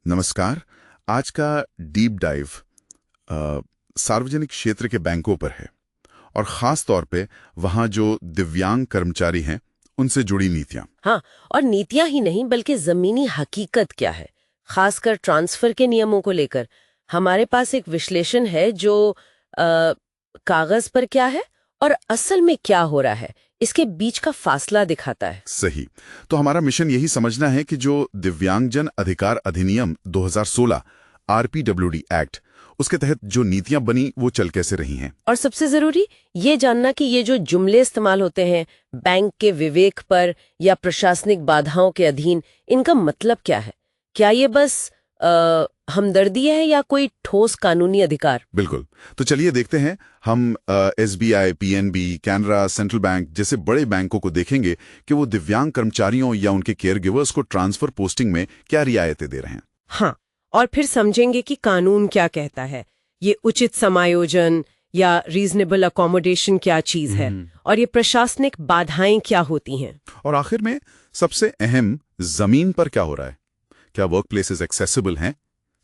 नमस्कार। आज का डीप डाइव सार्वजनिक क्षेत्र के बैंकों पर है और खास तौर पे वहां जो दिव्यांग कर्मचारी हैं उनसे जुड़ी नीतियां। हाँ, और नीतियां ही नहीं बल्कि जमीनी हकीकत क्या है, खासकर ट्रांसफर के नियमों को लेकर हमारे पास एक विश्लेषण है जो कागज पर क्या है और असल में क्या हो रहा है, इसके बीच का फासला दिखाता है। सही। तो हमारा मिशन यही समझना है कि जो दिव्यांगजन अधिकार अधिनियम 2016 आरपीडब्ल्यूडी एक्ट, उसके तहत जो नीतियां बनी वो चल कैसे रही हैं। और सबसे जरूरी ये जानना कि ये जो जुमले इस्तेमाल होते हैं बैंक के विवेक पर या प्रशासनिक बाधाओं के अधीन, इनका मतलब क्या है। क्या ये बस हमदर्दी है या कोई ठोस कानूनी अधिकार। बिल्कुल। तो चलिए देखते हैं। हम SBI, PNB, Canara, central bank जैसे बड़े बैंकों को देखेंगे कि वो दिव्यांग कर्मचारियों या उनके केयर गिवर्स को ट्रांसफर पोस्टिंग में क्या रियायतें दे रहे हैं। हाँ, और फिर समझेंगे कि कानून क्या कहता है, ये उचित समायोजन या रीजनेबल अकोमोडेशन क्या चीज है, और ये प्रशासनिक बाधाएं क्या होती हैं। और आखिर में सबसे अहम, जमीन पर क्या हो रहा है। क्या वर्क प्लेसेस एक्सेसिबल हैं?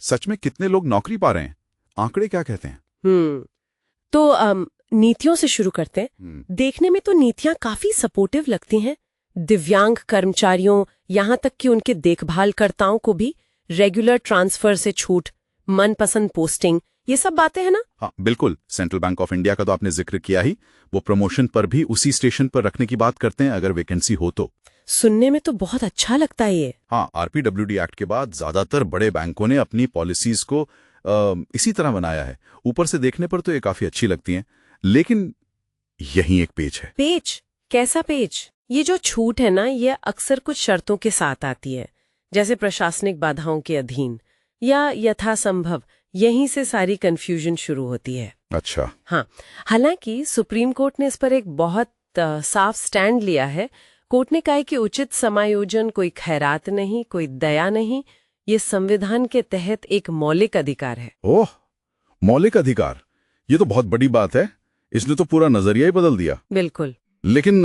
सच में कितने लोग नौकरी पा रहे हैं? आंकड़े क्या कहते हैं? तो नीतियों से शुरू करते हैं। देखने में तो नीतियां काफी सपोर्टिव लगती हैं। दिव्यांग कर्मचारियों, यहाँ तक कि उनके देखभालकर्ताओं को भी रेगुलर ट्रांसफर से छूट, मनपसंद पोस्टिंग, ये सब बातें हैं ना। हाँ बिल्कुल। सेंट्रल बैंक ऑफ इंडिया का तो आपने जिक्र किया ही। वो प्रमोशन पर भी उसी स्टेशन पर रखने की बात करते हैं अगर वैकेंसी हो तो। सुनने में तो बहुत अच्छा लगता है ये। हाँ, आरपीडब्ल्यूडी एक्ट के बाद ज्यादातर बड़े बैंकों ने अपनी पॉलिसीज को इसी तरह बनाया है। ऊपर से देखने पर तो ये काफी अच्छी लगती हैं, लेकिन यही एक पेच है। पेच? कैसा पेच? ये जो छूट है ना, ये अक्सर कुछ शर्तों के साथ आती है, जैसे प्रशासनिक बाधाओं के अधीन या यथासंभव। यहीं से सारी कंफ्यूजन शुरू होती है। अच्छा। हाँ, हालांकि सुप्रीम कोर्ट ने इस पर एक बहुत साफ स्टैंड लिया है। कोर्ट ने कहा है कि उचित समायोजन कोई खैरात नहीं, कोई दया नहीं, ये संविधान के तहत एक मौलिक अधिकार है। ओह, मौलिक अधिकार, ये तो बहुत बड़ी बात है। इसने तो पूरा नजरिया ही बदल दिया। बिल्कुल। लेकिन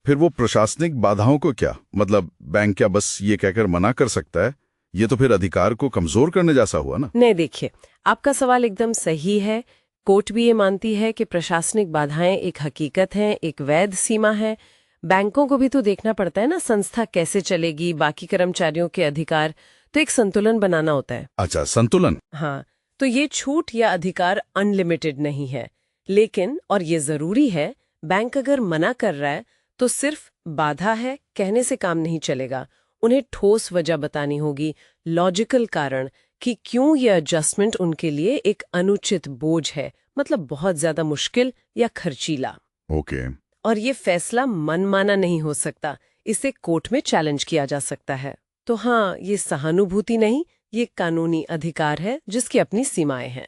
फिर वो प्रशासनिक बाधाओं को क्या मतलब, बैंक क्या बस ये कहकर मना कर सकता है? ये तो फिर अधिकार को कमजोर करने जैसा हुआ ना। नहीं, देखिए, आपका सवाल एकदम सही है। कोर्ट भी ये मानती है कि प्रशासनिक बाधाएं एक हकीकत हैं, एक वैध सीमा है। बैंकों को भी तो देखना पड़ता है ना, संस्था कैसे चलेगी, बाकी कर्मचारियों के अधिकार, तो एक संतुलन बनाना होता है। अच्छा, संतुलन। हाँ, तो ये छूट या अधिकार अनलिमिटेड नहीं है, लेकिन और ये जरूरी है, बैंक अगर मना कर रहा है तो सिर्फ बाधा है कहने से काम नहीं चलेगा। उन्हें ठोस वजह बतानी होगी, लॉजिकल कारण कि क्यों ये एडजस्टमेंट उनके लिए एक अनुचित बोझ है, मतलब बहुत ज्यादा मुश्किल या खर्चीला। ओके। और ये फैसला मनमाना नहीं हो सकता, इसे कोर्ट में चैलेंज किया जा सकता है। तो हाँ, ये सहानुभूति नहीं, ये कानूनी अधिकार है जिसकी अपनी सीमाएं हैं।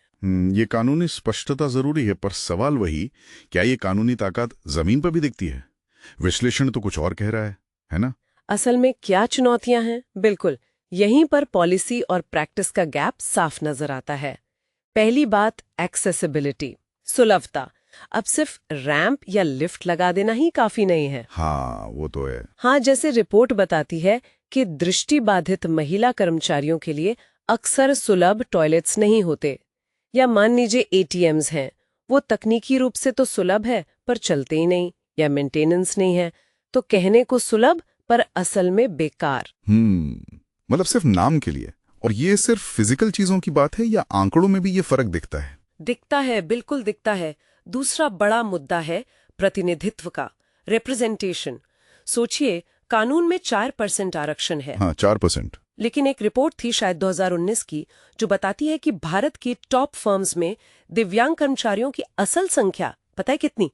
ये कानूनी स्पष्टता जरूरी है, पर सवाल वही, क्या ये कानूनी ताकत जमीन पर भी दिखती है? विश्लेषण तो कुछ और कह रहा है ना? असल में क्या चुनौतियां हैं, बिल्कुल यहीं पर पॉलिसी और प्रैक्टिस का गैप साफ नजर आता है। पहली बात, एक्सेसिबिलिटी, सुलभता। अब सिर्फ रैंप या लिफ्ट लगा देना ही काफी नहीं है। हाँ, वो तो है। हाँ, जैसे रिपोर्ट बताती है कि दृष्टिबाधित महिला कर्मचारियों के लिए अक्सर सुलभ टॉयलेट्स नहीं होते, या मान लीजिए एटीएम्स हैं, वो तकनीकी रूप से तो सुलभ है पर चलते ही नहीं, या मेंटेनेंस नहीं है, तो कहने को सुलभ पर असल में बेकार। मतलब सिर्फ नाम के लिए। और ये सिर्फ फिजिकल चीजों की बात है या आंकड़ों में भी ये फर्क दिखता है? दिखता है, बिल्कुल दिखता है। दूसरा बड़ा मुद्दा है प्रतिनिधित्व का, रिप्रेजेंटेशन। सोचिए, कानून में 4% आरक्षण है। हाँ, 4%। लेकिन एक रिपोर्ट थी शायद 2019 की जो बताती है कि भारत की टॉप फर्म्स में दिव्यांग कर्मचारियों की असल संख्या पता है कितनी?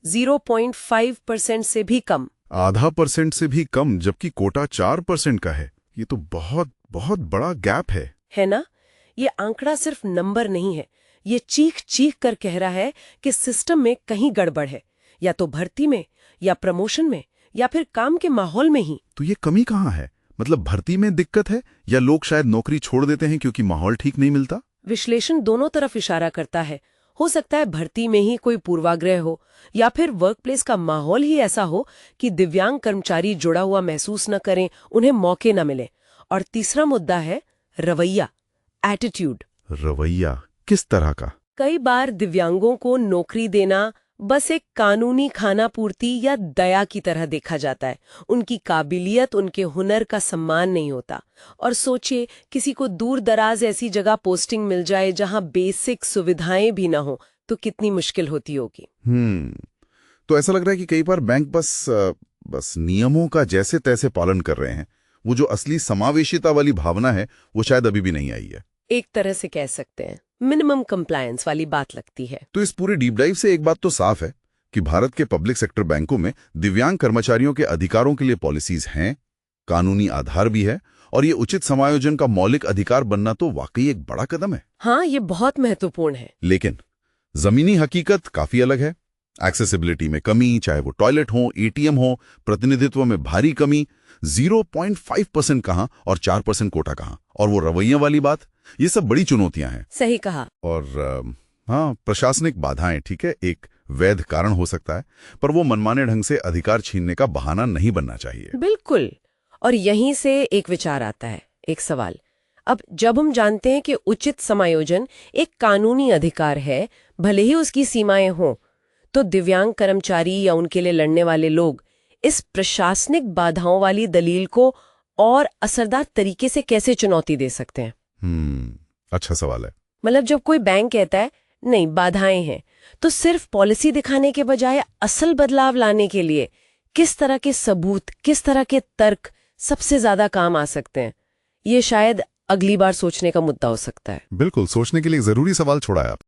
0.5% से भी कम। आधा % से भी कम, जबकि कोटा 4% का है। ये तो बहुत बहुत बड़ा गैप है ना? ये आंकड़ा सिर्फ नंबर नहीं है, ये चीख चीख कर कह रहा है कि सिस्टम में कहीं गड़बड़ है, या तो भर्ती में, या प्रमोशन में, या फिर काम के माहौल में ही। तो ये कमी कहाँ है? मतलब भर्ती में दिक्कत है या लोग शायद नौकरी छोड़ देते हैं क्योंकि माहौल ठीक नहीं मिलता? विश्लेषण दोनों तरफ इशारा करता है। हो सकता है भर्ती में ही कोई पूर्वाग्रह हो, या फिर वर्कप्लेस का माहौल ही ऐसा हो कि दिव्यांग कर्मचारी जुड़ा हुआ महसूस न करें, उन्हें मौके न मिले। और तीसरा मुद्दा है रवैया, एटीट्यूड। रवैया किस तरह का? कई बार दिव्यांगों को नौकरी देना बस एक कानूनी खाना पूर्ति या दया की तरह देखा जाता है। उनकी काबिलियत, उनके हुनर का सम्मान नहीं होता। और सोचिए, किसी को दूर दराज ऐसी जगह पोस्टिंग मिल जाए जहां बेसिक सुविधाएं भी ना हो, तो कितनी मुश्किल होती होगी। तो ऐसा लग रहा है कि कई बार बैंक बस नियमों का जैसे तैसे पालन कर रहे हैं। वो जो असली समावेशिता वाली भावना है वो शायद अभी भी नहीं आई है। एक तरह से कह सकते हैं मिनिमम कंप्लायंस वाली बात लगती है। तो इस पूरे डीप डाइव से एक बात तो साफ है कि भारत के पब्लिक सेक्टर बैंकों में दिव्यांग कर्मचारियों के अधिकारों के लिए पॉलिसीज हैं, कानूनी आधार भी है, और ये उचित समायोजन का मौलिक अधिकार बनना तो वाकई एक बड़ा कदम है। हाँ, ये बहुत महत्वपूर्ण है। लेकिन जमीनी हकीकत काफी अलग है। एक्सेसिबिलिटी में कमी, चाहे वो टॉयलेट हो, एटीएम हो, प्रतिनिधित्व में भारी कमी, 0.5% कहां और 4% कोटा कहां, और वो रवैया वाली बात, ये सब बड़ी चुनौतियां हैं। सही कहा। और हाँ, प्रशासनिक बाधाएं, ठीक है, एक वैध कारण हो सकता है, पर वो मनमाने ढंग से अधिकार छीनने का बहाना नहीं बनना चाहिए। बिल्कुल। और यहीं से एक विचार आता है, एक सवाल। अब जब हम जानते हैं कि उचित समायोजन एक कानूनी अधिकार है, भले ही उसकी सीमाएं हों, तो दिव्यांग कर्मचारी या उनके लिए लड़ने वाले लोग इस प्रशासनिक बाधाओं वाली दलील को और असरदार तरीके से कैसे चुनौती दे सकते हैं? अच्छा सवाल है। मतलब जब कोई बैंक कहता है नहीं, बाधाएं हैं, तो सिर्फ पॉलिसी दिखाने के बजाय असल बदलाव लाने के लिए किस तरह के सबूत, किस तरह के तर्क सबसे ज्यादा काम आ सकते हैं? ये शायद अगली बार सोचने का मुद्दा हो सकता है। बिल्कुल, सोचने के लिए जरूरी सवाल छोड़ा है आप।